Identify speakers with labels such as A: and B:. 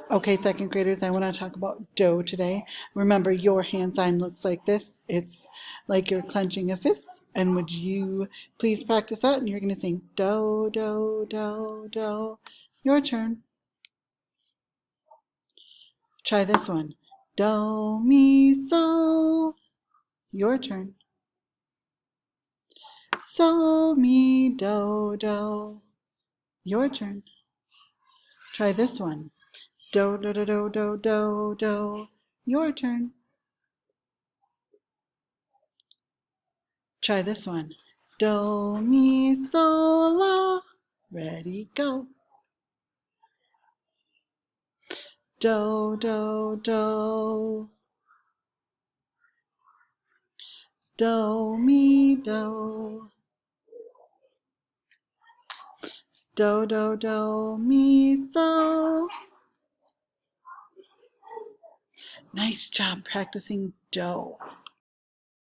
A: Okay, second graders, I want to talk about do today. Remember, your hand sign looks like this. It's like you're clenching a fist. And would you please practice that? And you're going to sing do, do, do, do. Your turn. Try this one. Do, mi, so. Your turn. So, mi, do, do. Your turn. Try this one. Do, do, do, do, do, do, do. Your turn. Try this one. Do, mi, so, la. Ready, go. Do, do, do. Do, mi, do. Do, do, do, mi, so. Nice job practicing do.